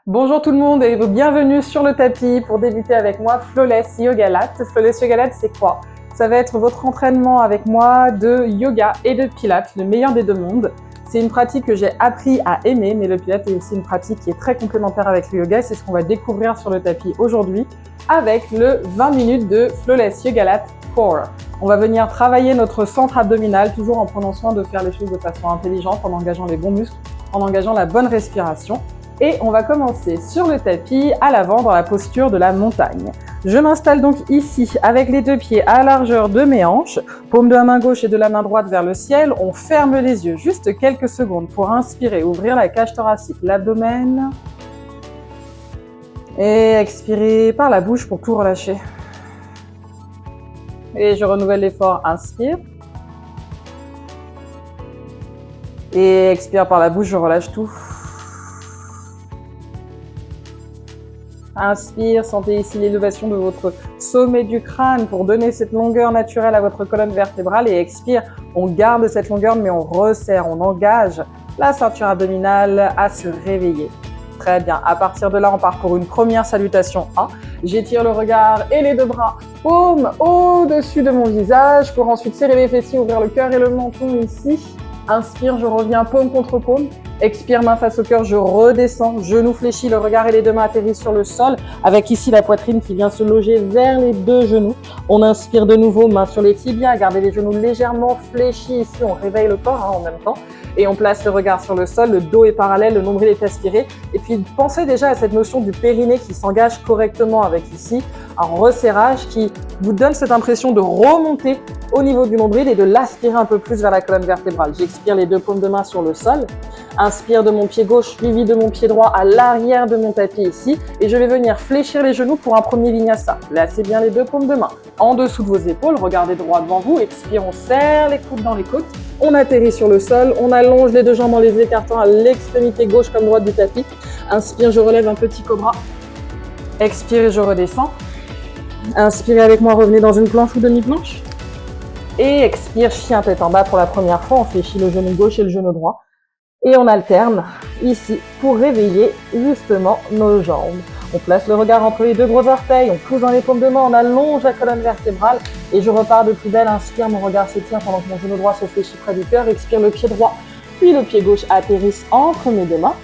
Bonjour tout le monde et bienvenue sur le tapis pour débuter avec moi Flawless Yoga Lat. Flawless Yoga Lat, c'est quoi? Ça va être votre entraînement avec moi de yoga et de pilates, le meilleur des deux mondes. C'est une pratique que j'ai appris à aimer, mais le pilates est aussi une pratique qui est très complémentaire avec le yoga et c'est ce qu'on va découvrir sur le tapis aujourd'hui avec le 20 minutes de Flawless Yoga Lat Core. On va venir travailler notre centre abdominal, toujours en prenant soin de faire les choses de façon intelligente, en engageant les bons muscles, en engageant la bonne respiration. Et on va commencer sur le tapis à l'avant dans la posture de la montagne. Je m'installe donc ici avec les deux pieds à la largeur de mes hanches, paume de la main gauche et de la main droite vers le ciel. On ferme les yeux juste quelques secondes pour inspirer, ouvrir la cage thoracique, l'abdomen. Et expirer par la bouche pour tout relâcher. Et je renouvelle l'effort, inspire. Et expire par la bouche, je relâche tout. Inspire, sentez ici l'élévation de votre sommet du crâne pour donner cette longueur naturelle à votre colonne vertébrale. Et expire, on garde cette longueur mais on resserre, on engage la ceinture abdominale à se réveiller. Très bien, à partir de là, on part pour une première salutation 1. J'étire le regard et les deux bras, paume au-dessus de mon visage pour ensuite serrer les fessiers, ouvrir le cœur et le menton ici. Inspire, je reviens paume contre paume. Expire, main face au cœur, je redescends, genou fléchi, le regard et les deux mains atterrissent sur le sol, avec ici la poitrine qui vient se loger vers les deux genoux. On inspire de nouveau, main sur les tibias, gardez les genoux légèrement fléchis ici, on réveille le corps en même temps. Et on place le regard sur le sol, le dos est parallèle, le nombril est aspiré. Et puis pensez déjà à cette notion du périnée qui s'engage correctement avec ici un resserrage qui vous donne cette impression de remonter au niveau du nombril et de l'aspirer un peu plus vers la colonne vertébrale. J'expire les deux paumes de main sur le sol. Inspire de mon pied gauche suivi de mon pied droit à l'arrière de mon tapis ici. Et je vais venir fléchir les genoux pour un premier vinyasa. Placez bien les deux paumes de main en dessous de vos épaules. Regardez droit devant vous. Expire, on serre les coudes dans les côtes. On atterrit sur le sol. On allonge les deux jambes en les écartant à l'extrémité gauche comme droite du tapis. Inspire, je relève un petit cobra. Expire, je redescends. Inspirez avec moi, revenez dans une planche ou demi-planche. Et expire, chien tête en bas pour la première fois. On fléchit le genou gauche et le genou droit. Et on alterne ici pour réveiller justement nos jambes. On place le regard entre les deux gros orteils, on pousse dans les paumes de main, on allonge la colonne vertébrale et je repars de plus belle. Inspire, mon regard s'étire pendant que mon genou droit se fléchit près du cœur. Expire, le pied droit puis le pied gauche atterrissent entre mes deux mains.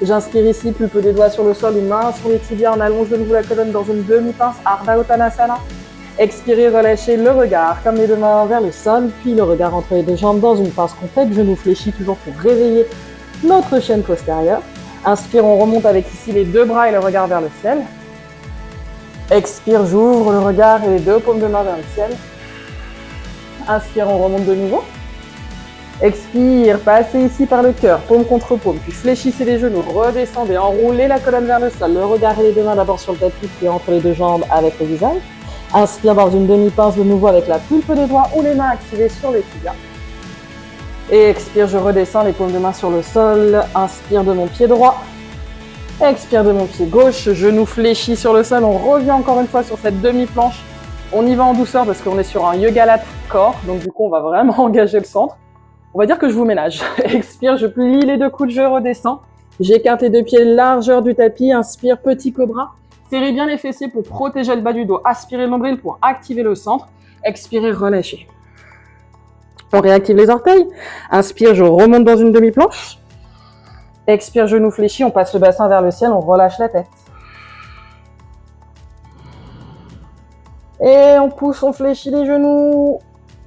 J'inspire ici, pulpe des doigts sur le sol, une main sur les tibias, on allonge de nouveau la colonne dans une demi-pince, Ardha Uttanasana. Expirez, relâchez le regard comme les deux mains vers le sol, puis le regard entre les deux jambes dans une pince complète, genou fléchi toujours pour réveiller notre chaîne postérieure. Inspire, on remonte avec ici les deux bras et le regard vers le ciel. Expire, j'ouvre le regard et les deux paumes de main vers le ciel. Inspire, on remonte de nouveau. Expire, passez ici par le cœur, paume contre paume, puis fléchissez les genoux, redescendez, enroulez la colonne vers le sol, le regard et les deux mains d'abord sur le tapis, puis entre les deux jambes avec le visage. Inspire dans une demi-pince de nouveau avec la pulpe des doigts ou les mains activées sur les tibias. Et expire, je redescends, les paumes de main sur le sol. Inspire de mon pied droit. Expire de mon pied gauche, genou fléchi sur le sol. On revient encore une fois sur cette demi-planche. On y va en douceur parce qu'on est sur un yoga lat corps. Donc du coup, on va vraiment engager le centre. On va dire que je vous ménage. Expire, je plie les deux coudes, je redescends. J'écarte les deux pieds, largeur du tapis. Inspire, petit cobra. Serrez bien les fessiers pour protéger le bas du dos. Aspirez le nombril pour activer le centre. Expirez, relâchez. On réactive les orteils. Inspire, je remonte dans une demi-planche. Expire, genou fléchi, on passe le bassin vers le ciel, on relâche la tête. Et on pousse, on fléchit les genoux.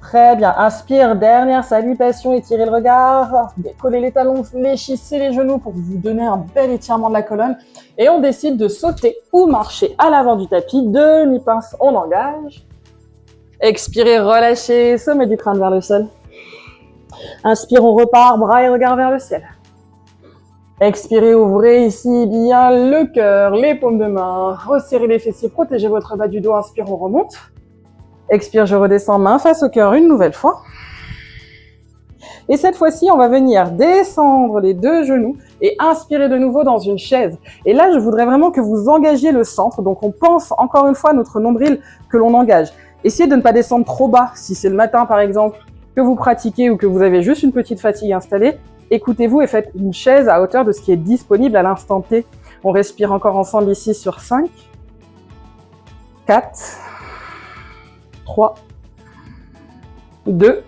Très bien. Inspire, dernière salutation, étirez le regard. Décollez les talons, fléchissez les genoux pour vous donner un bel étirement de la colonne. Et on décide de sauter ou marcher à l'avant du tapis. Demi-pince, on engage. Expirez, relâchez, sommet du crâne vers le sol. Inspire, on repart, bras et regard vers le ciel. Expirez, ouvrez ici bien le cœur, les paumes de main, resserrez les fessiers, protégez votre bas du dos, inspire, on remonte. Expire, je redescends, main face au cœur une nouvelle fois. Et cette fois-ci, on va venir descendre les deux genoux et inspirer de nouveau dans une chaise. Et là, je voudrais vraiment que vous engagiez le centre. Donc, on pense encore une fois notre nombril que l'on engage. Essayez de ne pas descendre trop bas. Si c'est le matin, par exemple, que vous pratiquez ou que vous avez juste une petite fatigue installée, écoutez-vous et faites une chaise à hauteur de ce qui est disponible à l'instant T. On respire encore ensemble ici sur 5, 4, 3, 2,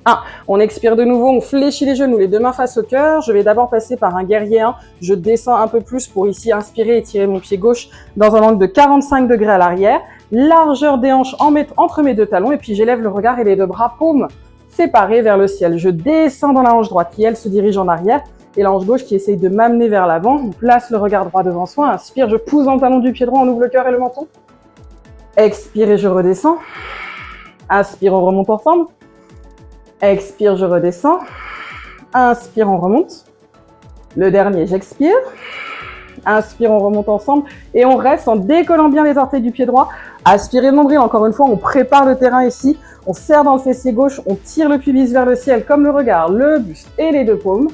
1. On expire de nouveau, on fléchit les genoux, les deux mains face au cœur. Je vais d'abord passer par un guerrier 1. Je descends un peu plus pour ici inspirer et tirer mon pied gauche dans un angle de 45 degrés à l'arrière. Largeur des hanches entre mes deux talons et puis j'élève le regard et les deux bras paumes séparés vers le ciel. Je descends dans la hanche droite qui, elle, se dirige en arrière et la hanche gauche qui essaye de m'amener vers l'avant. On place le regard droit devant soi. Inspire, je pousse dans le talon du pied droit, on ouvre le cœur et le menton. Expire et je redescends. Inspire, on remonte ensemble. Expire, je redescends. Inspire, on remonte. Le dernier, j'expire. Inspire, on remonte ensemble. Et on reste en décollant bien les orteils du pied droit. Aspirez le nombril, encore une fois, on prépare le terrain ici. On serre dans le fessier gauche, on tire le pubis vers le ciel comme le regard, le buste et les deux paumes.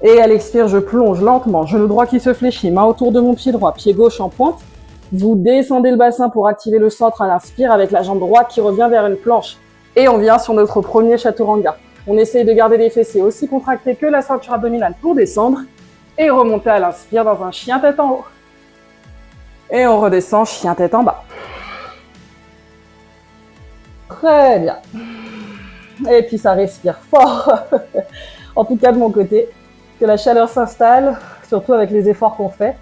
Et à l'expire, je plonge lentement, genou droit qui se fléchit, main autour de mon pied droit, pied gauche en pointe. Vous descendez le bassin pour activer le centre à l'inspire avec la jambe droite qui revient vers une planche. Et on vient sur notre premier chaturanga. On essaye de garder les fessiers aussi contractés que la ceinture abdominale pour descendre. Et remonter à l'inspire dans un chien tête en haut. Et on redescend, chien tête en bas. Très bien. Et puis ça respire fort. En tout cas de mon côté, que la chaleur s'installe, surtout avec les efforts qu'on fait.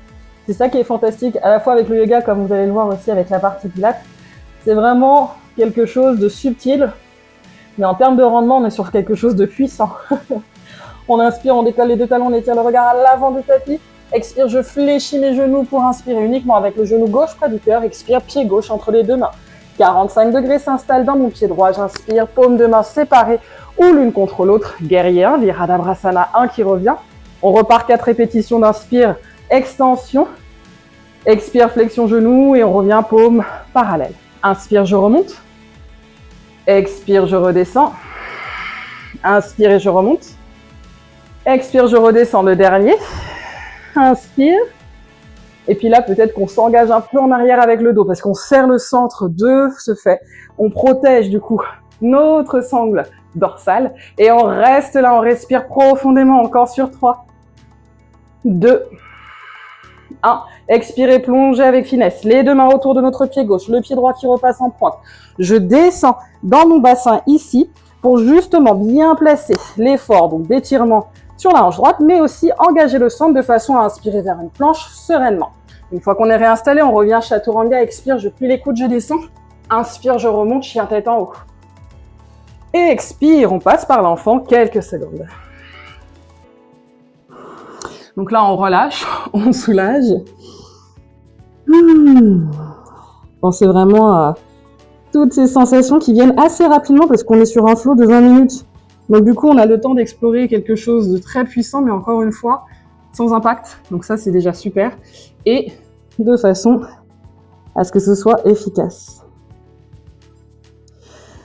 C'est ça qui est fantastique, à la fois avec le yoga, comme vous allez le voir aussi avec la partie pilates. C'est vraiment quelque chose de subtil, mais en termes de rendement, on est sur quelque chose de puissant. On inspire, on décolle les deux talons, on étire le regard à l'avant du tapis. Expire, je fléchis mes genoux pour inspirer uniquement avec le genou gauche près du cœur. Expire, pied gauche entre les deux mains. 45 degrés s'installe dans mon pied droit. J'inspire, paume de main séparées ou l'une contre l'autre. Guerrier 1, Virabhadrasana 1 qui revient. On repart 4 répétitions d'inspire, extension. Expire, flexion genou et on revient paume parallèle. Inspire, je remonte. Expire, je redescends. Inspire et je remonte. Expire, je redescends le dernier. Inspire. Et puis là, peut-être qu'on s'engage un peu en arrière avec le dos parce qu'on serre le centre de ce fait. On protège du coup notre sangle dorsale et on reste là, on respire profondément encore sur 3, 2, 1. Expirez, plongez avec finesse. Les deux mains autour de notre pied gauche, le pied droit qui repasse en pointe. Je descends dans mon bassin ici pour justement bien placer l'effort donc d'étirement sur la hanche droite, mais aussi engager le centre de façon à inspirer vers une planche sereinement. Une fois qu'on est réinstallé, on revient chaturanga, expire, je plie les coudes, je descends. Inspire, je remonte, chien tête en haut. Et expire, on passe par l'enfant quelques secondes. Donc là, on relâche, on soulage. Pensez vraiment à toutes ces sensations qui viennent assez rapidement parce qu'on est sur un flow de 20 minutes. Donc du coup, on a le temps d'explorer quelque chose de très puissant, mais encore une fois, sans impact. Donc ça, c'est déjà super. Et de façon à ce que ce soit efficace.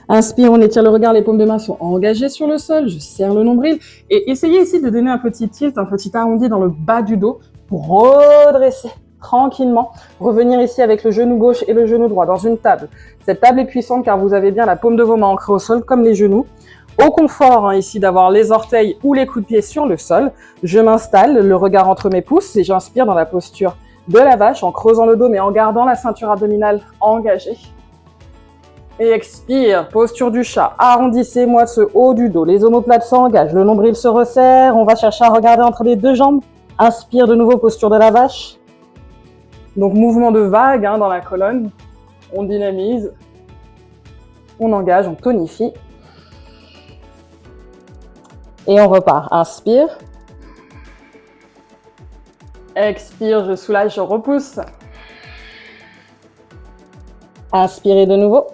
Inspire, on étire le regard, les paumes de main sont engagées sur le sol, je serre le nombril. Et essayez ici de donner un petit tilt, un petit arrondi dans le bas du dos pour redresser tranquillement. Revenir ici avec le genou gauche et le genou droit dans une table. Cette table est puissante car vous avez bien la paume de vos mains ancrée au sol comme les genoux. Au confort ici d'avoir les orteils ou les coups de pied sur le sol, je m'installe, le regard entre mes pouces et j'inspire dans la posture de la vache en creusant le dos mais en gardant la ceinture abdominale engagée. Et expire, posture du chat, arrondissez-moi ce haut du dos, les omoplates s'engagent, le nombril se resserre, on va chercher à regarder entre les deux jambes. Inspire de nouveau, posture de la vache. Donc mouvement de vague dans la colonne, on dynamise, on engage, on tonifie. Et on repart. Inspire. Expire, je soulage, je repousse. Inspirez de nouveau.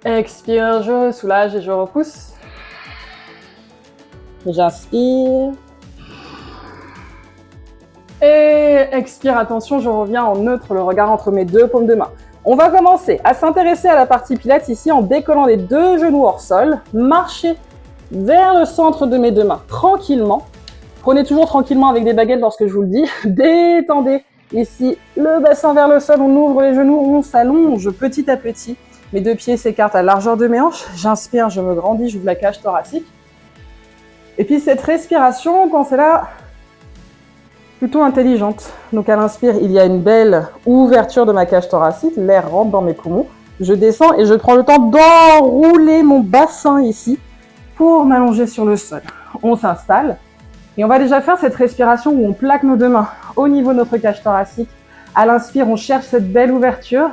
Expire, je soulage et je repousse. J'inspire. Et expire, attention, je reviens en neutre, le regard entre mes deux paumes de main. On va commencer à s'intéresser à la partie pilates ici en décollant les deux genoux hors sol. Marchez vers le centre de mes deux mains tranquillement. Prenez toujours tranquillement avec des baguettes lorsque je vous le dis. Détendez ici le bassin vers le sol, on ouvre les genoux, on s'allonge petit à petit. Mes deux pieds s'écartent à la largeur de mes hanches. J'inspire, je me grandis, j'ouvre la cage thoracique. Et puis cette respiration, pensez-la plutôt intelligente. Donc à l'inspire, il y a une belle ouverture de ma cage thoracique, l'air rentre dans mes poumons. Je descends et je prends le temps d'enrouler mon bassin ici pour m'allonger sur le sol. On s'installe et on va déjà faire cette respiration où on plaque nos deux mains au niveau de notre cage thoracique. À l'inspire, on cherche cette belle ouverture.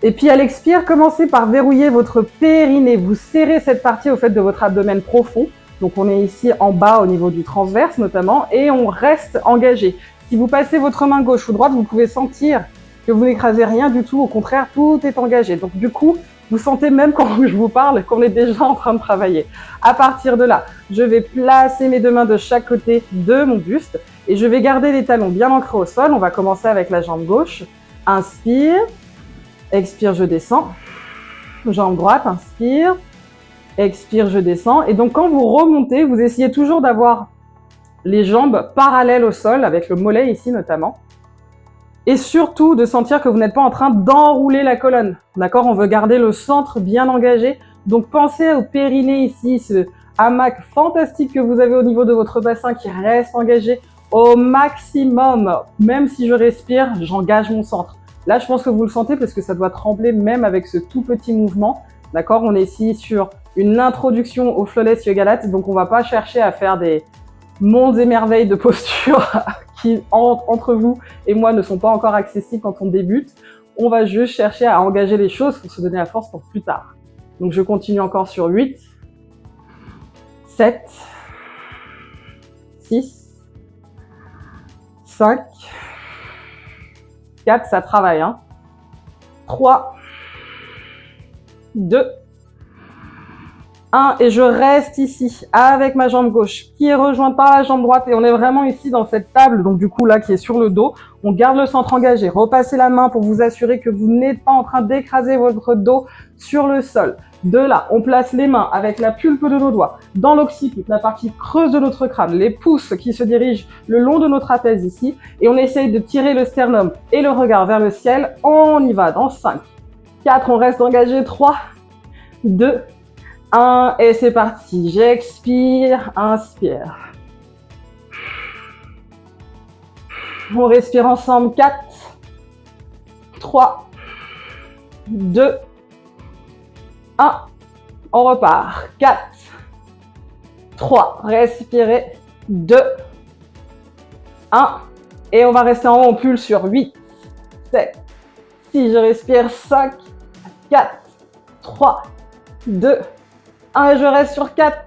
Et puis à l'expire, commencez par verrouiller votre périnée. Vous serrez cette partie au fait de votre abdomen profond. Donc on est ici en bas au niveau du transverse notamment et on reste engagé. Si vous passez votre main gauche ou droite, vous pouvez sentir que vous n'écrasez rien du tout. Au contraire, tout est engagé. Donc du coup, vous sentez même quand je vous parle qu'on est déjà en train de travailler. À partir de là, je vais placer mes deux mains de chaque côté de mon buste et je vais garder les talons bien ancrés au sol. On va commencer avec la jambe gauche. Inspire. Expire, je descends. Jambe droite, inspire. Expire, je descends. Et donc, quand vous remontez, vous essayez toujours d'avoir les jambes parallèles au sol, avec le mollet ici notamment. Et surtout, de sentir que vous n'êtes pas en train d'enrouler la colonne. D'accord? On veut garder le centre bien engagé. Donc, pensez au périnée ici, ce hamac fantastique que vous avez au niveau de votre bassin qui reste engagé au maximum. Même si je respire, j'engage mon centre. Là, je pense que vous le sentez parce que ça doit trembler même avec ce tout petit mouvement. D'accord? On est ici sur une introduction au Flawless Yoga Lat, donc on va pas chercher à faire des mondes et merveilles de posture qui, entre vous et moi, ne sont pas encore accessibles quand on débute. On va juste chercher à engager les choses pour se donner la force pour plus tard. Donc je continue encore sur 8, 7, 6, 5, 4, ça travaille, hein. 3, 2, 1, et je reste ici avec ma jambe gauche qui est rejointe par la jambe droite et on est vraiment ici dans cette table, donc du coup là qui est sur le dos. On garde le centre engagé, repassez la main pour vous assurer que vous n'êtes pas en train d'écraser votre dos sur le sol. De là, on place les mains avec la pulpe de nos doigts dans l'occiput, la partie creuse de notre crâne, les pouces qui se dirigent le long de notre trapèze ici, et on essaye de tirer le sternum et le regard vers le ciel. On y va dans 5, 4, on reste engagé, 3, 2, 1, et c'est parti. J'expire, inspire. On respire ensemble, 4, 3, 2, 1, on repart, 4, 3, respirez, 2, 1, et on va rester en haut, on pulse sur 8, 7, 6, je respire, 5, 4, 3, 2, 1, et je reste sur 4,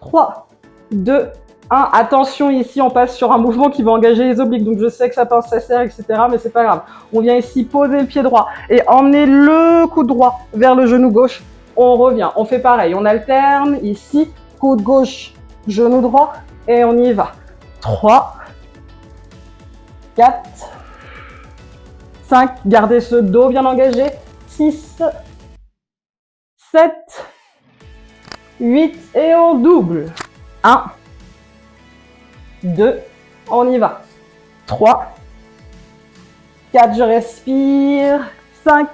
3, 2, 1, attention ici, on passe sur un mouvement qui va engager les obliques, donc je sais que ça pince, ça serre, etc., mais c'est pas grave. On vient ici poser le pied droit et emmener le coude droit vers le genou gauche. On revient, on fait pareil, on alterne ici, coude gauche, genou droit, et on y va. 3, 4, 5, gardez ce dos bien engagé, 6, 7, 8, et on double. 1, 2, on y va. 3, 4, je respire. 5,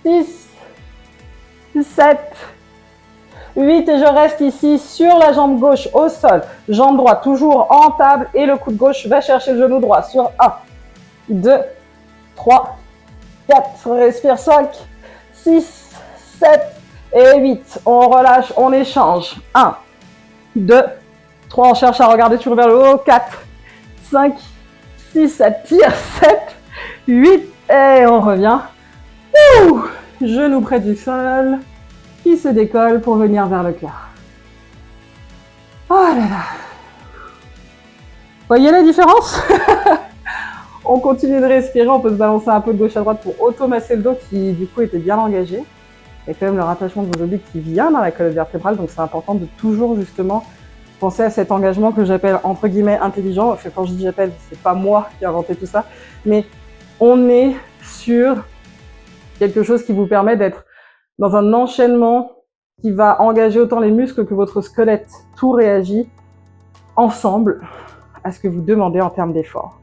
6, 7, 8, et je reste ici sur la jambe gauche au sol. Jambe droite toujours en table et le coude gauche va chercher le genou droit sur 1, 2, 3, 4, respire 5, 6, 7 et 8. On relâche, on échange. 1, 2, 3, on cherche à regarder toujours vers le haut. 4, 5, 6, ça tire. 7, 8 et on revient. Ouh, genou près du sol, qui se décolle pour venir vers le cœur. Oh là là. Voyez la différence? On continue de respirer, on peut se balancer un peu de gauche à droite pour automasser le dos qui du coup était bien engagé. Il y a quand même le rattachement de vos obliques qui vient dans la colonne vertébrale, donc c'est important de toujours justement penser à cet engagement que j'appelle entre guillemets intelligent. Enfin, quand je dis j'appelle, c'est pas moi qui ai inventé tout ça, mais on est sur quelque chose qui vous permet d'être dans un enchaînement qui va engager autant les muscles que votre squelette. Tout réagit ensemble à ce que vous demandez en termes d'effort.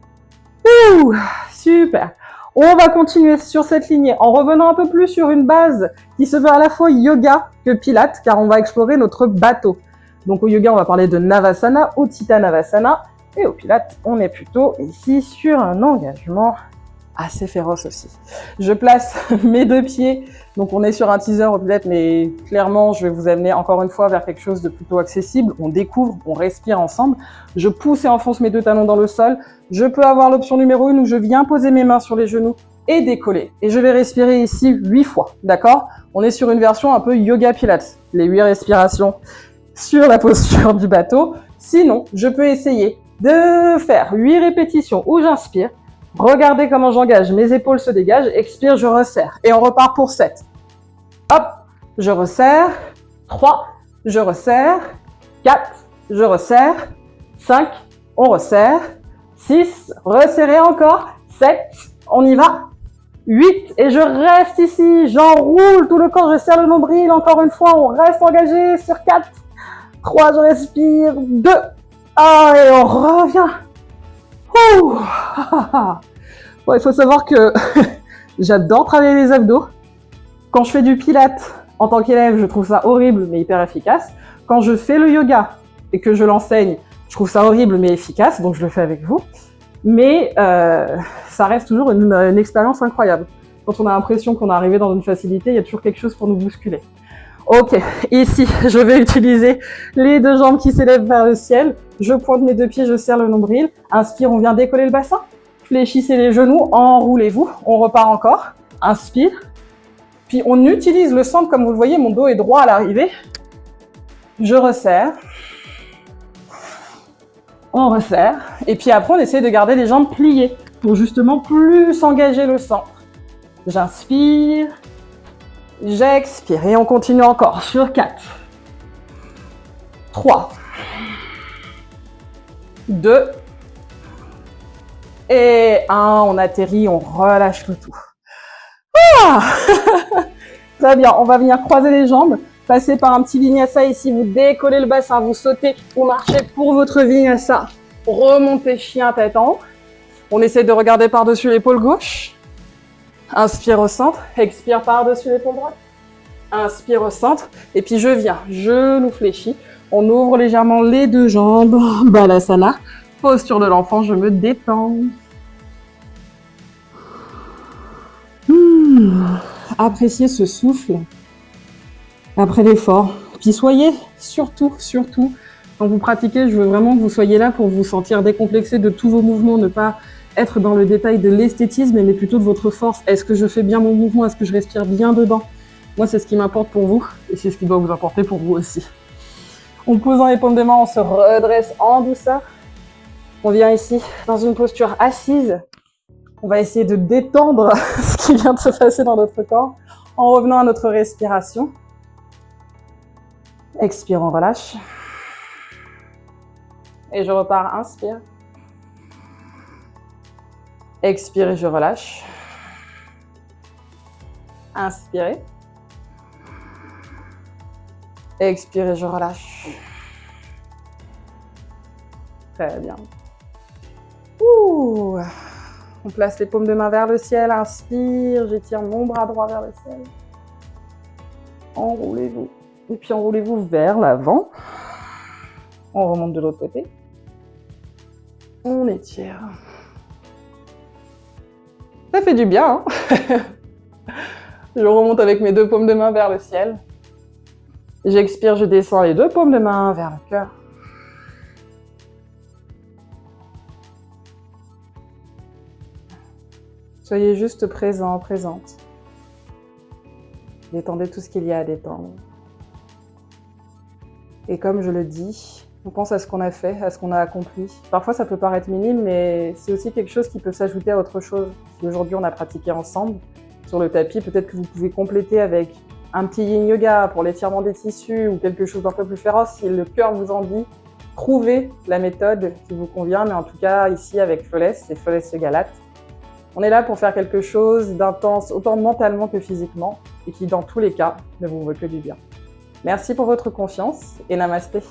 Ouh, super. On va continuer sur cette lignée en revenant un peu plus sur une base qui se veut à la fois yoga que pilates, car on va explorer notre bateau. Donc au yoga, on va parler de Navasana ou Tita-Navasana, et au pilates, on est plutôt ici sur un engagement assez féroce aussi. Je place mes deux pieds, donc on est sur un teaser au pilates, mais clairement, je vais vous amener encore une fois vers quelque chose de plutôt accessible. On découvre, on respire ensemble. Je pousse et enfonce mes deux talons dans le sol. Je peux avoir l'option numéro 1 où je viens poser mes mains sur les genoux et décoller. Et je vais respirer ici 8 fois, d'accord? On est sur une version un peu yoga pilates, les 8 respirations sur la posture du bateau. Sinon, je peux essayer de faire 8 répétitions où j'inspire. Regardez comment j'engage, mes épaules se dégagent, expire, je resserre. Et on repart pour 7. Hop, je resserre. 3, je resserre. 4, je resserre. 5, on resserre. 6, resserrez encore. 7, on y va. 8, et je reste ici, j'enroule tout le corps, je serre le nombril. Encore une fois, on reste engagé sur 4. 3, je respire. 2, et on revient. Ouh. Bon, il faut savoir que j'adore travailler les abdos. Quand je fais du pilates en tant qu'élève, je trouve ça horrible mais hyper efficace. Quand je fais le yoga et que je l'enseigne, je trouve ça horrible mais efficace, donc je le fais avec vous. Mais ça reste toujours une expérience incroyable. Quand on a l'impression qu'on est arrivé dans une facilité, il y a toujours quelque chose pour nous bousculer. Ok, ici, je vais utiliser les deux jambes qui s'élèvent vers le ciel. Je pointe mes deux pieds, je serre le nombril. Inspire, on vient décoller le bassin. Fléchissez les genoux, enroulez-vous. On repart encore. Inspire. Puis on utilise le centre, comme vous le voyez, mon dos est droit à l'arrivée. Je resserre. On resserre. Et puis après, on essaie de garder les jambes pliées pour justement plus engager le centre. J'inspire. J'expire et on continue encore sur 4, 3, 2 et 1. On atterrit, on relâche le tout. Très bien, on va venir croiser les jambes, passer par un petit vinyasa ici, vous décollez le bassin, vous sautez, vous marchez pour votre vinyasa, remontez chien tête en haut. On essaie de regarder par-dessus l'épaule gauche. Inspire au centre, expire par-dessus l'épaule droite. Inspire au centre, et puis je viens, genou fléchi. On ouvre légèrement les deux jambes, Balasana. Posture de l'enfant, je me détends. Appréciez ce souffle après l'effort. Puis soyez surtout, quand vous pratiquez, je veux vraiment que vous soyez là pour vous sentir décomplexé de tous vos mouvements, ne pas être dans le détail de l'esthétisme, mais plutôt de votre force. Est-ce que je fais bien mon mouvement? Est-ce que je respire bien dedans? Moi, c'est ce qui m'importe pour vous, et c'est ce qui doit vous importer pour vous aussi. En posant les paumes de main, on se redresse en douceur. On vient ici dans une posture assise. On va essayer de détendre ce qui vient de se passer dans notre corps en revenant à notre respiration. Expire, on relâche. Et je repars, inspire. Expire et je relâche. Inspirez. Expire et je relâche. Très bien. Ouh. On place les paumes de main vers le ciel. Inspire, j'étire mon bras droit vers le ciel. Enroulez-vous. Et puis enroulez-vous vers l'avant. On remonte de l'autre côté. On étire. Ça fait du bien, hein. Je remonte avec mes deux paumes de main vers le ciel. J'expire, je descends les deux paumes de main vers le cœur. Soyez juste présent, présente. Détendez tout ce qu'il y a à détendre. Et comme je le dis, on pense à ce qu'on a fait, à ce qu'on a accompli. Parfois, ça peut paraître minime, mais c'est aussi quelque chose qui peut s'ajouter à autre chose. Si aujourd'hui, on a pratiqué ensemble sur le tapis, peut-être que vous pouvez compléter avec un petit yin yoga pour l'étirement des tissus ou quelque chose d'un peu plus féroce. Si le cœur vous en dit, trouvez la méthode qui vous convient. Mais en tout cas, ici, avec Flawless, c'est Flawless Galate. On est là pour faire quelque chose d'intense, autant mentalement que physiquement, et qui, dans tous les cas, ne vous veut que du bien. Merci pour votre confiance et namasté.